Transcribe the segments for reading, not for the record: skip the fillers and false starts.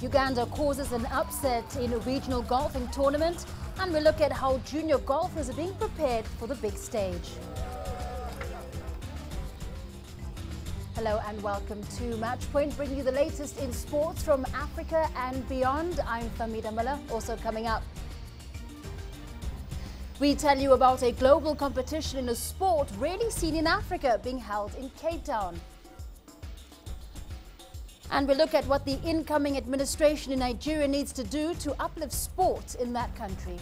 Uganda causes an upset in a regional golfing tournament, and we look at how junior golfers are being prepared for the big stage. Hello and welcome to Matchpoint, bringing you the latest in sports from Africa and beyond. I'm Famida Miller. Also coming up, we tell you about a global competition in a sport rarely seen in Africa being held in Cape Town. And we look at what the incoming administration in Nigeria needs to do to uplift sport in that country.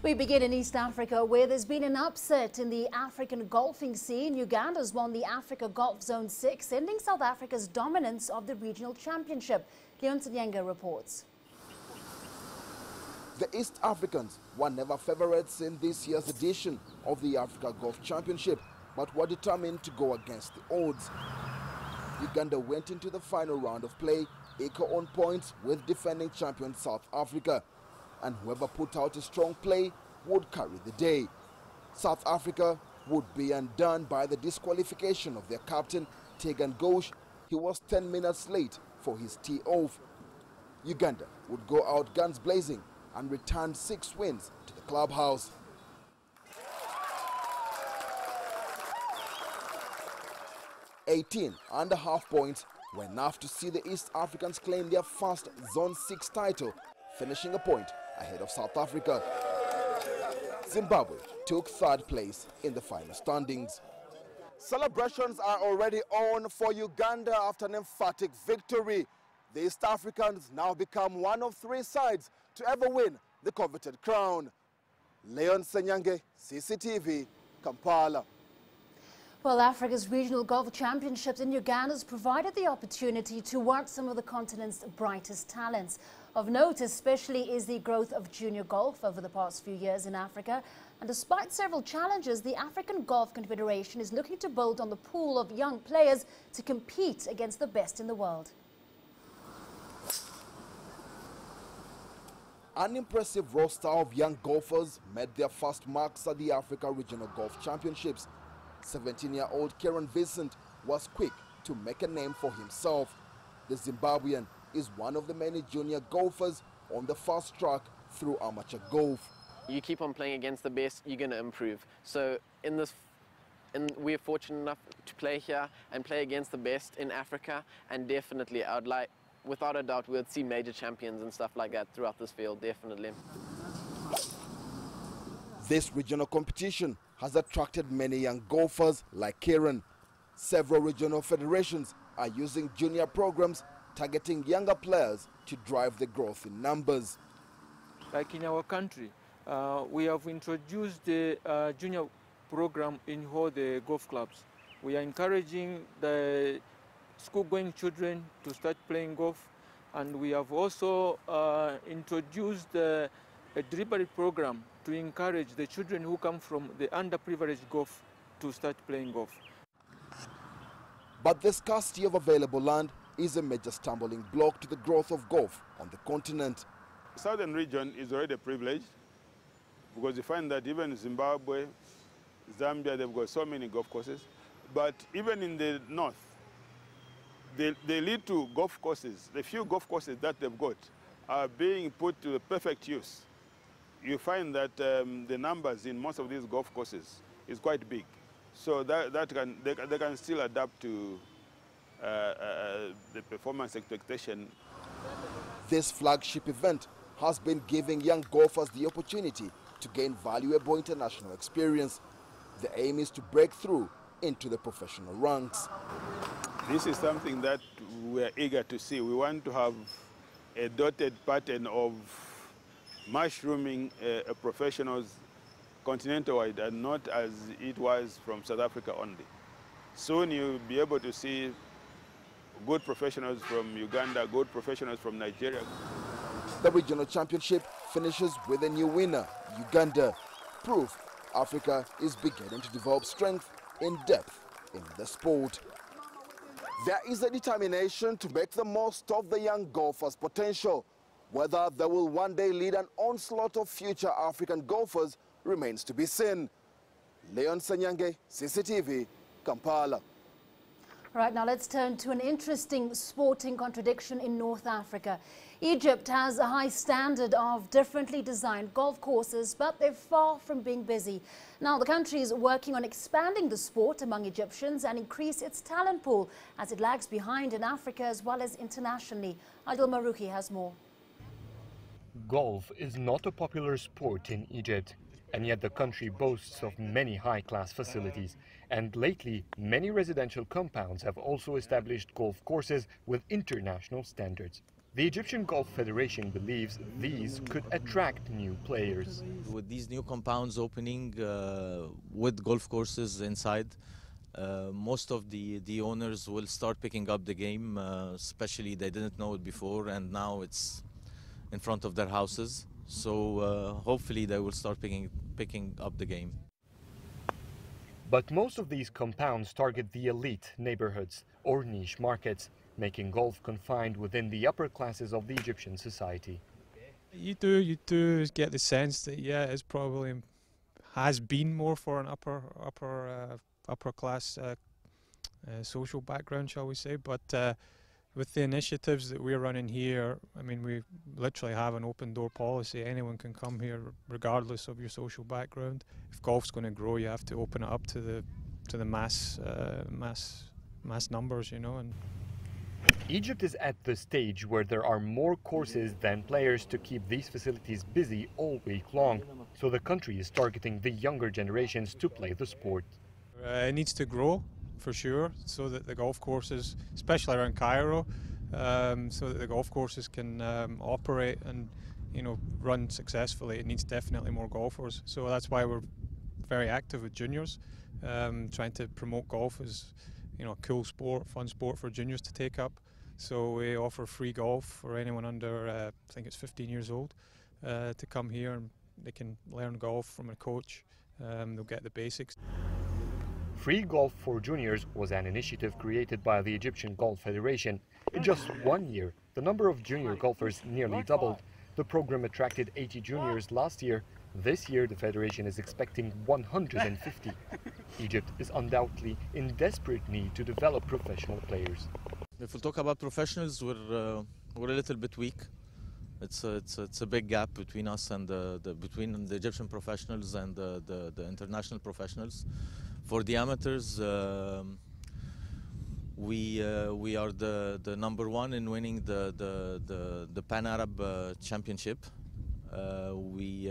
We begin in East Africa, where there's been an upset in the African golfing scene. Uganda's won the Africa Golf Zone 6, ending South Africa's dominance of the regional championship. Leon Senyenga reports. The East Africans were never favourites in this year's edition of the Africa Golf Championship, but were determined to go against the odds. Uganda went into the final round of play equal on points with defending champion South Africa, and whoever put out a strong play would carry the day. South Africa would be undone by the disqualification of their captain Tegan Ghosh. He was 10 minutes late for his tee off. Uganda would go out guns blazing and return 6 wins to the clubhouse. .5 points were enough to see the East Africans claim their first Zone 6 title, finishing a point ahead of South Africa. Zimbabwe took 3rd place in the final standings. Celebrations are already on for Uganda after an emphatic victory. The East Africans now become one of 3 sides to ever win the coveted crown. Leon Senyange, CCTV, Kampala. Well, Africa's regional golf championships in Uganda has provided the opportunity to watch some of the continent's brightest talents. Of note, especially, is the growth of junior golf over the past few years in Africa. And despite several challenges, the African Golf Confederation is looking to build on the pool of young players to compete against the best in the world. An impressive roster of young golfers made their first marks at the Africa Regional Golf Championships. 17-year-old Kieran Vincent was quick to make a name for himself. The Zimbabwean is one of the many junior golfers on the fast track through amateur golf. You keep on playing against the best, you're going to improve. So we're fortunate enough to play here and play against the best in Africa, and definitely without a doubt, we'll see major champions and stuff like that throughout this field, definitely. This regional competition has attracted many young golfers like Kieran. Several regional federations are using junior programs targeting younger players to drive the growth in numbers. Like in our country, we have introduced the junior program in all the golf clubs. We are encouraging the school-going children to start playing golf, and we have also introduced a deliberate program to encourage the children who come from the underprivileged golf to start playing golf. But the scarcity of available land is a major stumbling block to the growth of golf on the continent. The southern region is already privileged because you find that even in Zimbabwe, Zambia, they've got so many golf courses. But even in the north, they lead to golf courses. The few golf courses that they've got are being put to the perfect use. You find that the numbers in most of these golf courses is quite big. So they can still adapt to the performance expectation. This flagship event has been giving young golfers the opportunity to gain valuable international experience. The aim is to break through into the professional ranks. This is something that we're eager to see. We want to have a dotted pattern of mushrooming professionals continental-wide, and not as it was from South Africa only. Soon you'll be able to see good professionals from Uganda, good professionals from Nigeria. The regional championship finishes with a new winner, Uganda. Proof Africa is beginning to develop strength in depth in the sport. There is a determination to make the most of the young golfers' potential. Whether they will one day lead an onslaught of future African golfers remains to be seen. Leon Senyange, CCTV, Kampala. Right, now let's turn to an interesting sporting contradiction in North Africa. Egypt has a high standard of differently designed golf courses, but they're far from being busy. Now, the country is working on expanding the sport among Egyptians and increase its talent pool as it lags behind in Africa as well as internationally. Adil Marouki has more. Golf is not a popular sport in Egypt, and yet the country boasts of many high-class facilities. And lately, many residential compounds have also established golf courses with international standards. The Egyptian Golf Federation believes these could attract new players. With these new compounds opening with golf courses inside, most of the owners will start picking up the game, especially they didn't know it before and now it's in front of their houses. So hopefully they will start picking up the game. But most of these compounds target the elite neighborhoods or niche markets, making golf confined within the upper classes of the Egyptian society. You do get the sense that, yeah, it's probably has been more for an upper class social background, shall we say, but with the initiatives that we're running here, I mean, we literally have an open door policy. Anyone can come here regardless of your social background. If golf's going to grow, you have to open it up to the mass numbers, you know. And Egypt is at the stage where there are more courses than players to keep these facilities busy all week long. So the country is targeting the younger generations to play the sport. It needs to grow, for sure, so that the golf courses, especially around Cairo, so that the golf courses can operate and, you know, run successfully. It needs definitely more golfers. So that's why we're very active with juniors, trying to promote golf as, you know, a cool sport, fun sport for juniors to take up. So we offer free golf for anyone under, I think it's 15 years old, to come here and they can learn golf from a coach. They'll get the basics. Free golf for juniors was an initiative created by the Egyptian Golf Federation. In just 1 year, the number of junior golfers nearly doubled. The program attracted 80 juniors last year. This year, the federation is expecting 150. Egypt is undoubtedly in desperate need to develop professional players. If we talk about professionals, we're a little bit weak. It's a big gap between us and between the Egyptian professionals and the international professionals. For the amateurs, we are the number one in winning the Pan Arab Championship. We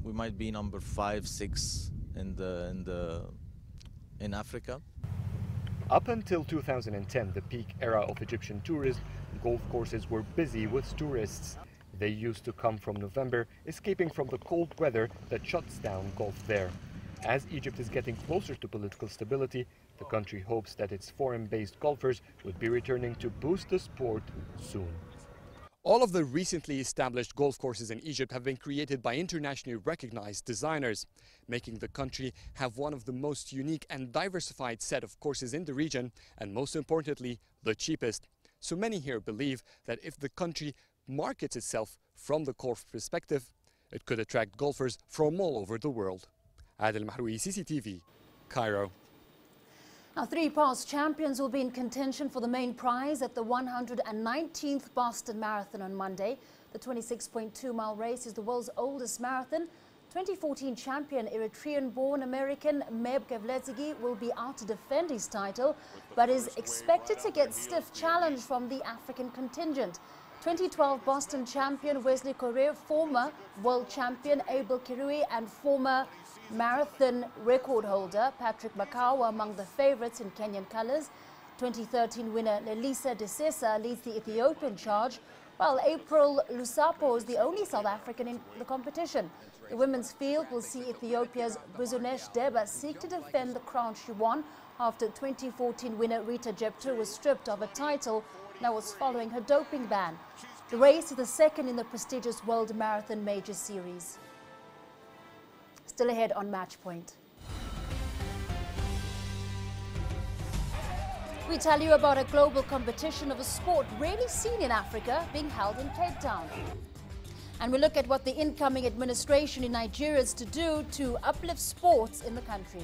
might be number 5, 6 in Africa. Up until 2010, the peak era of Egyptian tourism, golf courses were busy with tourists. They used to come from November, escaping from the cold weather that shuts down golf there. As Egypt is getting closer to political stability, the country hopes that its foreign-based golfers would be returning to boost the sport soon. All of the recently established golf courses in Egypt have been created by internationally recognized designers, making the country have one of the most unique and diversified set of courses in the region, and most importantly, the cheapest. So many here believe that if the country markets itself from the golf perspective, it could attract golfers from all over the world. Adil Mahroui, CCTV, Cairo. Now, 3 past champions will be in contention for the main prize at the 119th Boston Marathon on Monday. The 26.2-mile race is the world's oldest marathon. 2014 champion Eritrean-born American Meb Keflezighi will be out to defend his title, but is expected to get stiff challenge from the African contingent. 2012 Boston champion Wesley Korir, former world champion Abel Kirui, and former marathon record holder Patrick Makau were among the favorites in Kenyan colors. 2013 winner Lelisa Desesa leads the Ethiopian charge, while April Lusapo is the only South African in the competition. The women's field will see Ethiopia's Buzunesh Deba seek to defend the crown she won after 2014 winner Rita Jepter was stripped of a title that was following her doping ban. The race is the second in the prestigious World Marathon Major Series. Still ahead on Match Point. We tell you about a global competition of a sport rarely seen in Africa being held in Cape Town. And we look at what the incoming administration in Nigeria is to do to uplift sports in the country.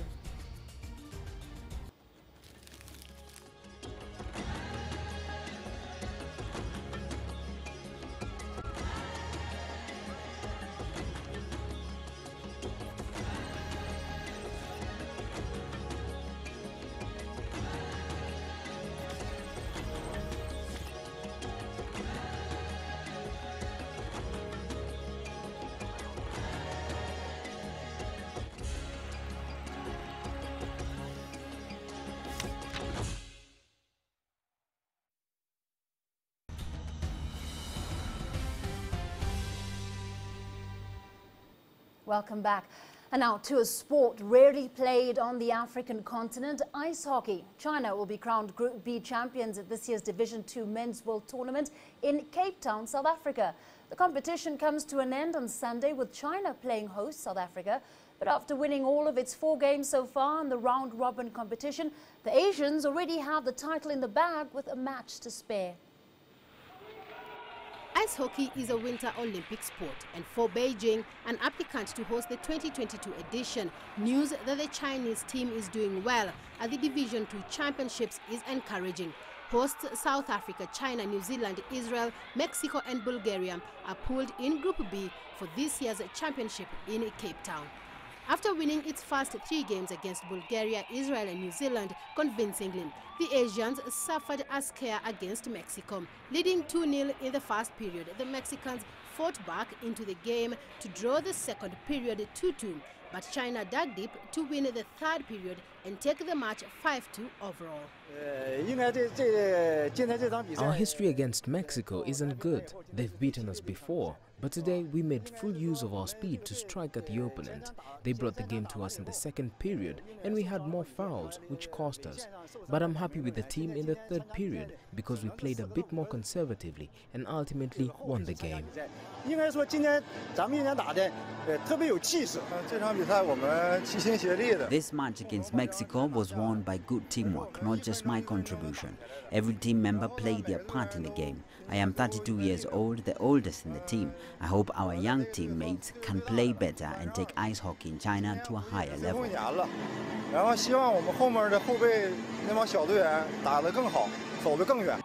Welcome back. And now to a sport rarely played on the African continent, ice hockey. China will be crowned Group B champions at this year's Division II Men's World Tournament in Cape Town, South Africa. The competition comes to an end on Sunday with China playing host South Africa. But after winning all of its 4 games so far in the round-robin competition, the Asians already have the title in the bag with a match to spare. Ice hockey is a Winter Olympic sport, and for Beijing, an applicant to host the 2022 edition, news that the Chinese team is doing well at the Division II Championships is encouraging. Hosts South Africa, China, New Zealand, Israel, Mexico and Bulgaria are pooled in Group B for this year's championship in Cape Town. After winning its first 3 games against Bulgaria, Israel and New Zealand convincingly, the Asians suffered a scare against Mexico. Leading 2-0 in the first period, the Mexicans fought back into the game to draw the second period 2-2. But China dug deep to win the third period and take the match 5-2 overall. Our history against Mexico isn't good. They've beaten us before. But today we made full use of our speed to strike at the opponent. They brought the game to us in the second period and we had more fouls, which cost us. But I'm happy with the team in the third period because we played a bit more conservatively and ultimately won the game. This match against Mexico was won by good teamwork, not just my contribution. Every team member played their part in the game. I am 32 years old, the oldest in the team. I hope our young teammates can play better and take ice hockey in China to a higher level.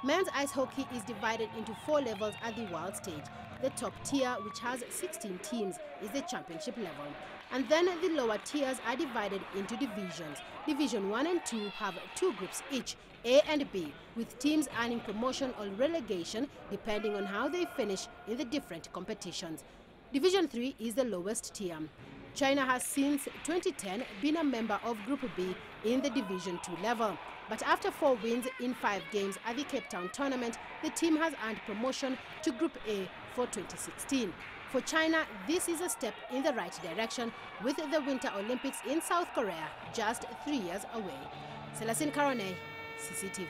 Men's ice hockey is divided into 4 levels at the world stage. The top tier, which has 16 teams, is the championship level. And then the lower tiers are divided into divisions. Division 1 and 2 have 2 groups each, A and B, with teams earning promotion or relegation depending on how they finish in the different competitions. Division 3 is the lowest tier. China has since 2010 been a member of Group B in the Division 2 level. But after 4 wins in 5 games at the Cape Town tournament, the team has earned promotion to Group A for 2016. For China, this is a step in the right direction with the Winter Olympics in South Korea just 3 years away. Celestine Carone, CCTV.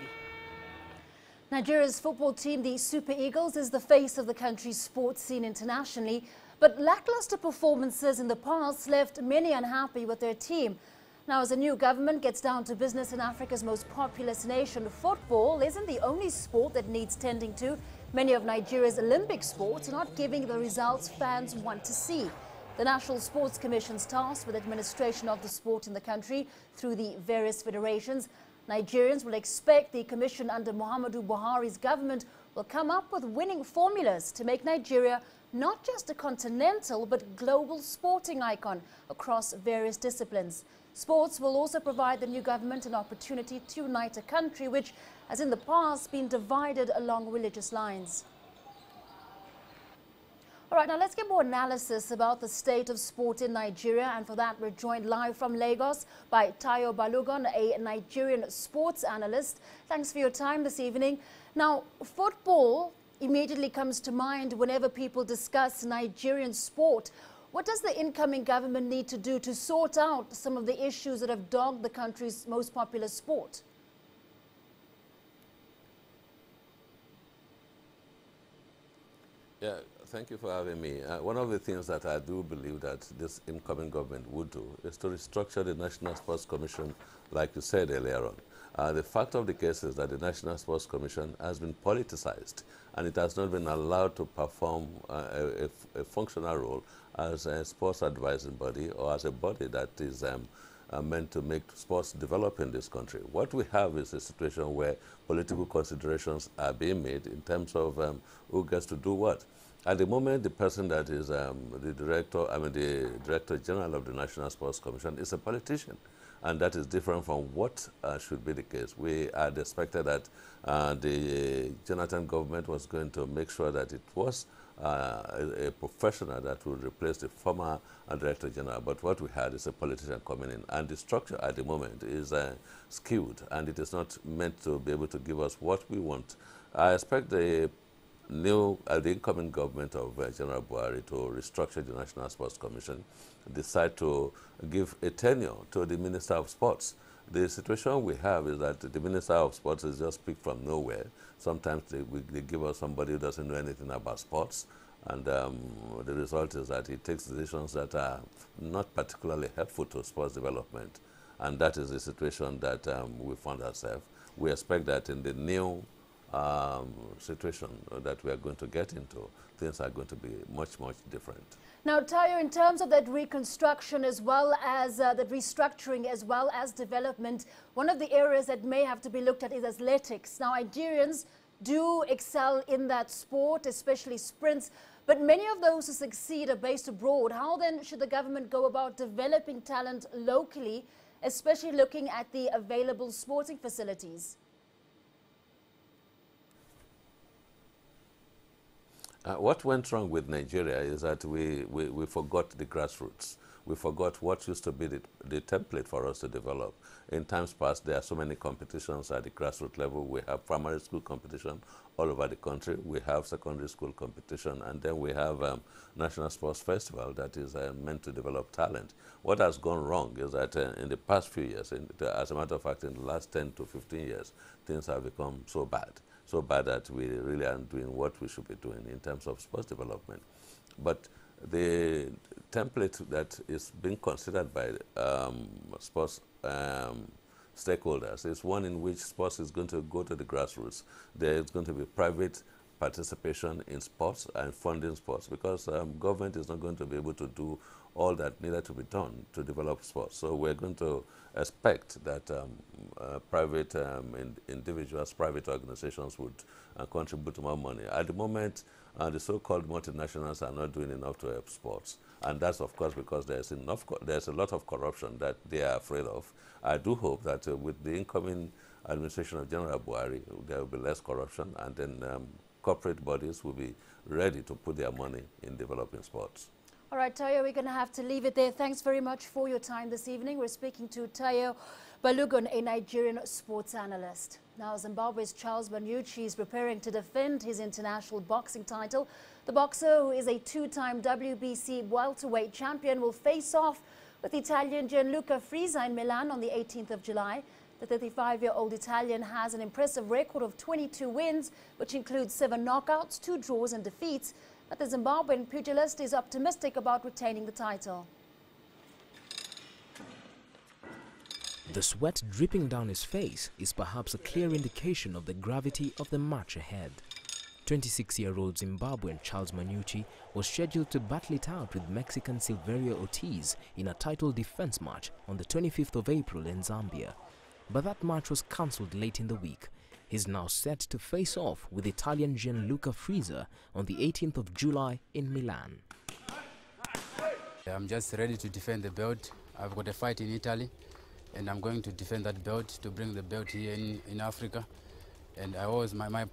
Nigeria's football team, the Super Eagles, is the face of the country's sports scene internationally. But lackluster performances in the past left many unhappy with their team. Now, as a new government gets down to business in Africa's most populous nation, football isn't the only sport that needs tending to. Many of Nigeria's Olympic sports are not giving the results fans want to see. The National Sports Commission's tasked with administration of the sport in the country through the various federations. Nigerians will expect the commission under Muhammadu Buhari's government will come up with winning formulas to make Nigeria not just a continental but global sporting icon across various disciplines. Sports will also provide the new government an opportunity to unite a country which, as in the past, been divided along religious lines. All right, now let's get more analysis about the state of sport in Nigeria. And for that, we're joined live from Lagos by Tayo Balogun, a Nigerian sports analyst. Thanks for your time this evening. Now, football immediately comes to mind whenever people discuss Nigerian sport. What does the incoming government need to do to sort out some of the issues that have dogged the country's most popular sport? Yeah, thank you for having me. One of the things that I do believe that this incoming government would do is to restructure the National Sports Commission, like you said earlier on. The fact of the case is that the National Sports Commission has been politicized and it has not been allowed to perform a functional role as a sports advising body or as a body that is meant to make sports develop in this country. What we have is a situation where political considerations are being made in terms of who gets to do what. At the moment, the person that is the Director General of the National Sports Commission is a politician. And that is different from what should be the case. We had expected that the Jonathan government was going to make sure that it was a professional that would replace the former Director General. But what we had is a politician coming in. And the structure at the moment is skewed, and it is not meant to be able to give us what we want. I expect the the incoming government of General Buhari to restructure the National Sports Commission decide to give a tenure to the Minister of Sports. The situation we have is that the Minister of Sports is just picked from nowhere. Sometimes they give us somebody who doesn't know anything about sports, and the result is that he takes decisions that are not particularly helpful to sports development. And that is the situation that we found ourselves. We expect that in the new situation that we are going to get into, things are going to be much, much different. Now, Tayo, in terms of that reconstruction as well as that restructuring as well as development, one of the areas that may have to be looked at is athletics. Now, Nigerians do excel in that sport, especially sprints, but many of those who succeed are based abroad. How then should the government go about developing talent locally, especially looking at the available sporting facilities? What went wrong with Nigeria is that we forgot the grassroots. We forgot what used to be the template for us to develop. In times past, there are so many competitions at the grassroots level. We have primary school competition all over the country. We have secondary school competition. And then we have National Sports Festival that is meant to develop talent. What has gone wrong is that in the past few years, as a matter of fact, in the last 10 to 15 years, things have become so bad that we really aren't doing what we should be doing in terms of sports development. But the template that is being considered by sports stakeholders is one in which sports is going to go to the grassroots. There is going to be private participation in sports and funding sports, because government is not going to be able to do all that needed to be done to develop sports. So we're going to expect that private individuals, private organizations would contribute more money. At the moment, the so-called multinationals are not doing enough to help sports. And that's, of course, because there's a lot of corruption that they are afraid of. I do hope that with the incoming administration of General Buhari, there will be less corruption, and then corporate bodies will be ready to put their money in developing sports. All right, Tayo, we're going to have to leave it there. Thanks very much for your time this evening. We're speaking to Tayo Balogun, a Nigerian sports analyst. Now, Zimbabwe's Charles Manucci is preparing to defend his international boxing title. The boxer, who is a two-time WBC welterweight champion, will face off with Italian Gianluca Frisa in Milan on the 18th of July. The 35-year-old Italian has an impressive record of 22 wins, which includes 7 knockouts, 2 draws and defeats. But the Zimbabwean pugilist is optimistic about retaining the title. The sweat dripping down his face is perhaps a clear indication of the gravity of the match ahead. 26-year-old Zimbabwean Charles Manucci was scheduled to battle it out with Mexican Silverio Ortiz in a title defense match on the 25th of April in Zambia. But that match was cancelled late in the week. He's now set to face off with Italian Gianluca Frisa on the 18th of July in Milan. I'm just ready to defend the belt. I've got a fight in Italy, and I'm going to defend that belt to bring the belt here in Africa. And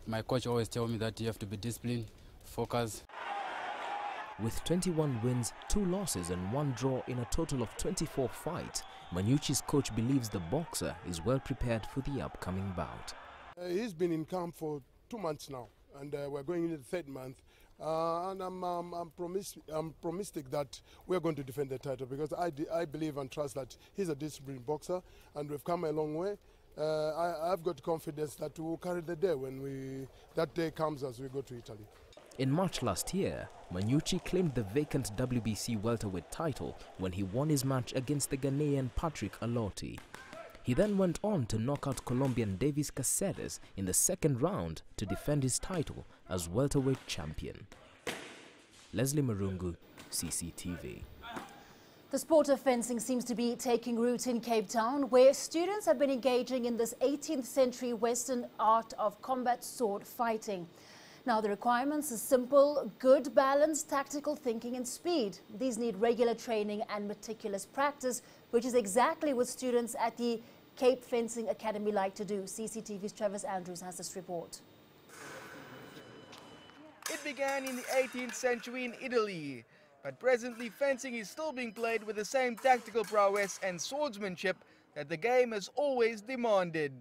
my coach always tells me that you have to be disciplined, focus. With 21 wins, 2 losses and 1 draw in a total of 24 fights, Manucci's coach believes the boxer is well prepared for the upcoming bout. He's been in camp for 2 months now, and we're going into the 3rd month. And I'm optimistic that we're going to defend the title, because I believe and trust that he's a disciplined boxer, and we've come a long way. I've got confidence that we'll carry the day when that day comes as we go to Italy. In March last year, Manucci claimed the vacant WBC welterweight title when he won his match against the Ghanaian Patrick Alotti. He then went on to knock out Colombian Davis Caceres in the 2nd round to defend his title as welterweight champion. Leslie Marungu, CCTV. The sport of fencing seems to be taking root in Cape Town, where students have been engaging in this 18th century Western art of combat sword fighting. Now, the requirements are simple: good balance, tactical thinking and speed. These need regular training and meticulous practice, which is exactly what students at the Cape Fencing Academy like to do. CCTV's Travis Andrews has this report. It began in the 18th century in Italy, but presently fencing is still being played with the same tactical prowess and swordsmanship that the game has always demanded.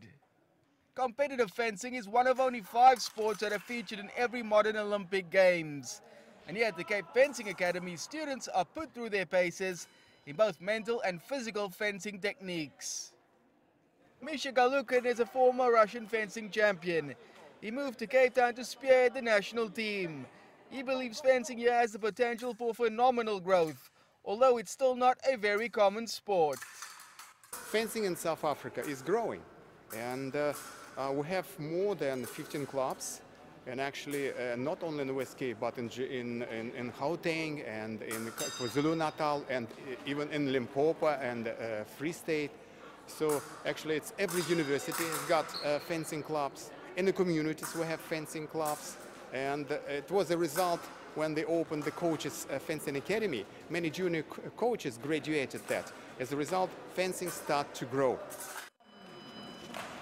Competitive fencing is one of only 5 sports that are featured in every modern Olympic Games. And here at the Cape Fencing Academy, students are put through their paces in both mental and physical fencing techniques. Misha Galukin is a former Russian fencing champion. He moved to Cape Town to spearhead the national team. He believes fencing here has the potential for phenomenal growth, although it's still not a very common sport. Fencing in South Africa is growing, and we have more than 15 clubs, and actually not only in the West Cape, but in Gauteng and in KwaZulu-Natal and even in Limpopo and Free State. So actually it's every university has got fencing clubs. In the communities we have fencing clubs, and it was a result when they opened the coaches fencing academy. Many junior coaches graduated that. As a result, fencing started to grow.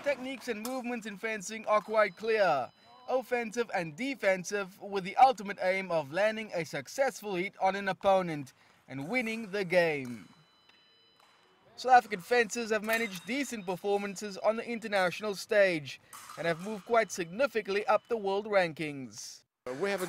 Techniques and movements in fencing are quite clear, offensive and defensive, with the ultimate aim of landing a successful hit on an opponent and winning the game. South African fencers have managed decent performances on the international stage and have moved quite significantly up the world rankings. We have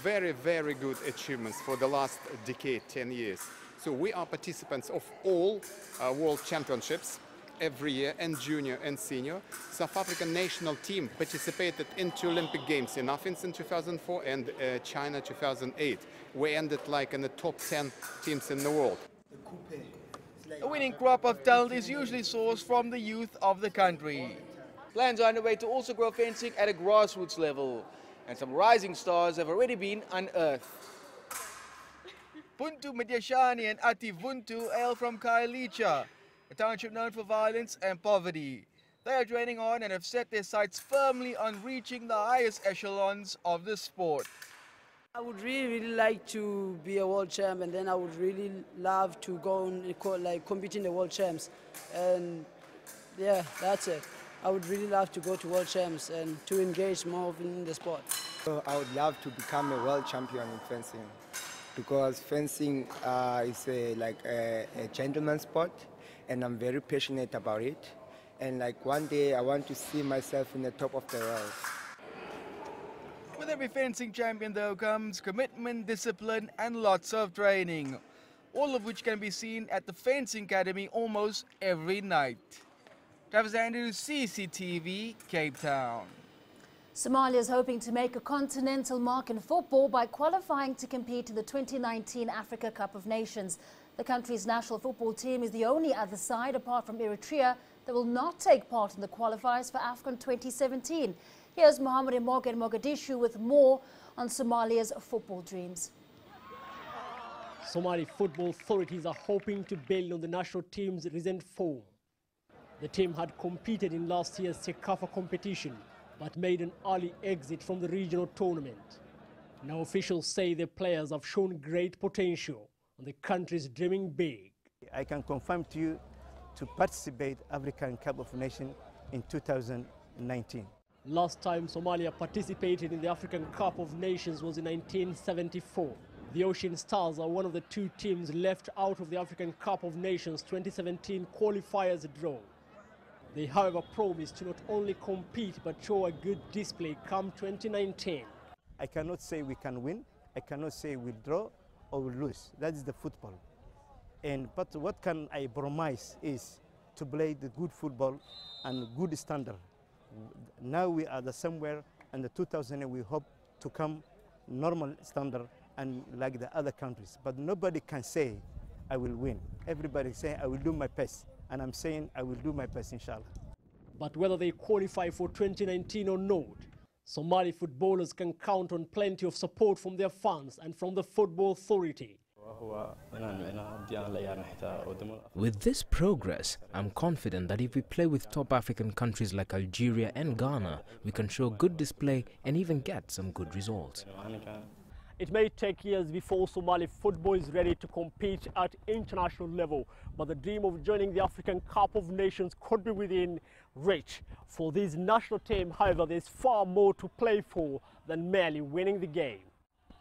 very, very good achievements for the last decade, 10 years. So we are participants of all world championships every year, and junior and senior. South African national team participated in 2 Olympic Games in Athens in 2004 and China 2008. We ended like in the top 10 teams in the world. A winning crop of talent is usually sourced from the youth of the country. Plans are underway to also grow fencing at a grassroots level, and some rising stars have already been unearthed. Puntu Medyashani and Ati Vuntu hail from Khayelitsha, a township known for violence and poverty. They are training on and have set their sights firmly on reaching the highest echelons of the sport. I would really like to be a world champ, and then I would really love to go and compete in the world champs. And yeah, that's it. I would really love to go to world champs and to engage more in the sport. So I would love to become a world champion in fencing, because fencing is a gentleman's sport, and I'm very passionate about it. And like one day I want to see myself in the top of the world. With every fencing champion though comes commitment, discipline and lots of training, all of which can be seen at the Fencing Academy almost every night. Travis Andrews, CCTV, Cape Town. Somalia is hoping to make a continental mark in football by qualifying to compete in the 2019 Africa Cup of Nations. The country's national football team is the only other side, apart from Eritrea, that will not take part in the qualifiers for AFCON 2017. Here's Mohammed Emoga in Mogadishu with more on Somalia's football dreams. Somali football authorities are hoping to build on the national team's recent form. The team had competed in last year's CECAFA competition, but made an early exit from the regional tournament. Now officials say the players have shown great potential, and the country is dreaming big. I can confirm to you to participate African Cup of Nations in 2019. Last time Somalia participated in the African Cup of Nations was in 1974. The Ocean Stars are one of the 2 teams left out of the African Cup of Nations 2017 qualifiers draw. They, however, promise to not only compete but show a good display come 2019. I cannot say we can win, I cannot say we'll draw or we'll lose. That is the football. But what can I promise is to play the good football and good standard. Now we are somewhere, and the 2000 we hope to come normal standard and like the other countries. But nobody can say I will win. Everybody say I will do my best, and I'm saying I will do my best, inshallah. But whether they qualify for 2019 or not, Somali footballers can count on plenty of support from their fans and from the Football Authority. With this progress, I'm confident that if we play with top African countries like Algeria and Ghana, we can show good display and even get some good results. It may take years before Somali football is ready to compete at international level, but the dream of joining the African Cup of Nations could be within reach. For this national team, however, there's far more to play for than merely winning the game.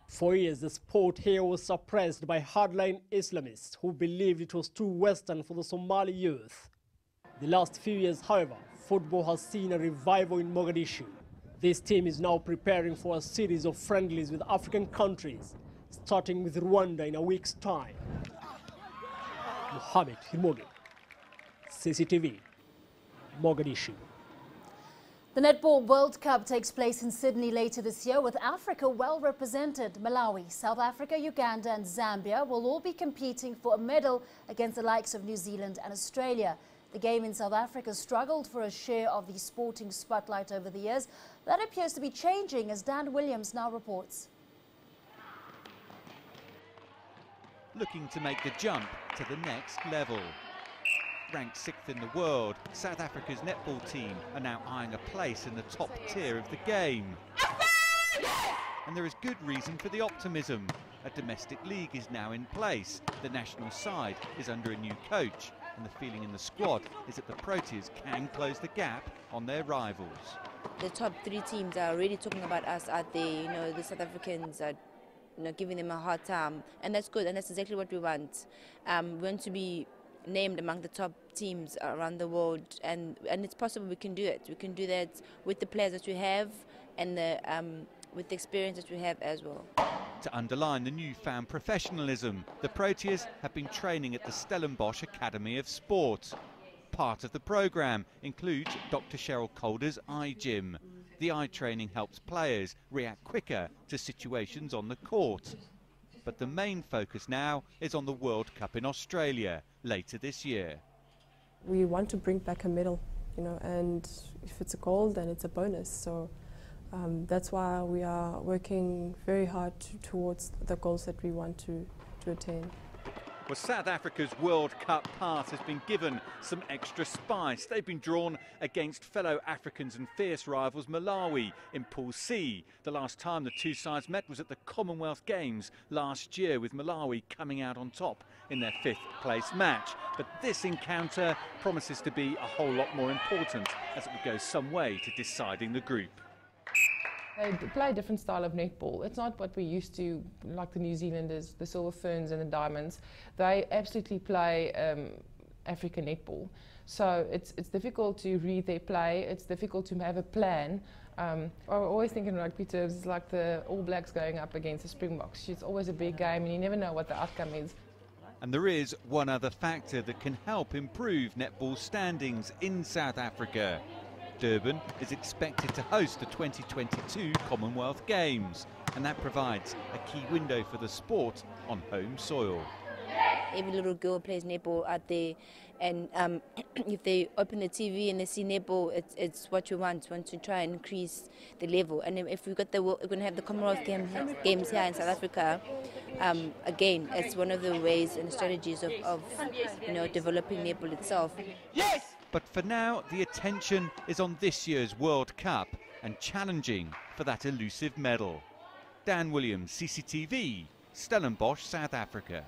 For years, the sport here was suppressed by hardline Islamists who believed it was too Western for the Somali youth. The last few years, however, football has seen a revival in Mogadishu. This team is now preparing for a series of friendlies with African countries, starting with Rwanda in a week's time. Mohamed Himoge, CCTV, Mogadishu. The Netball World Cup takes place in Sydney later this year, with Africa well represented. Malawi, South Africa, Uganda and Zambia will all be competing for a medal against the likes of New Zealand and Australia. The game in South Africa struggled for a share of the sporting spotlight over the years. That appears to be changing, as Dan Williams now reports. Looking to make the jump to the next level. Ranked 6th in the world, South Africa's netball team are now eyeing a place in the top tier of the game. And there is good reason for the optimism. A domestic league is now in place. The national side is under a new coach, and the feeling in the squad is that the Proteas can close the gap on their rivals. The top 3 teams are already talking about us out there. You know, the South Africans are giving them a hard time, and that's good, and that's exactly what we want. We want to be named among the top teams around the world, and it's possible we can do it. We can do that with the players that we have and with the experience that we have as well. To underline the newfound professionalism, the Proteas have been training at the Stellenbosch Academy of Sport. Part of the programme includes Dr. Cheryl Calder's eye gym. The eye training helps players react quicker to situations on the court. But the main focus now is on the World Cup in Australia later this year. We want to bring back a medal, and if it's a gold, then it's a bonus. So that's why we are working very hard towards the goals that we want to attain. Well, South Africa's World Cup pass has been given some extra spice. They've been drawn against fellow Africans and fierce rivals Malawi in Pool C. The last time the two sides met was at the Commonwealth Games last year, with Malawi coming out on top in their 5th place match. But this encounter promises to be a whole lot more important, as it would go some way to deciding the group. They play a different style of netball. It's not what we're used to, like the New Zealanders, the Silver Ferns and the Diamonds. They absolutely play African netball. So it's difficult to read their play. It's difficult to have a plan. I always think in rugby terms, it's like the All Blacks going up against the Springboks. It's always a big game and you never know what the outcome is. And there is one other factor that can help improve netball standings in South Africa. Durban is expected to host the 2022 Commonwealth Games, and that provides a key window for the sport on home soil. Every little girl plays netball out there, and if they open the TV and they see netball, it's what you want. You want to try and increase the level. And if we're going to have the Commonwealth Games here in South Africa, again, it's one of the ways and strategies of developing netball itself. Yes! But for now, the attention is on this year's World Cup and challenging for that elusive medal. Dan Williams, CCTV, Stellenbosch, South Africa.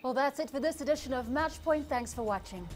Well, that's it for this edition of Matchpoint. Thanks for watching.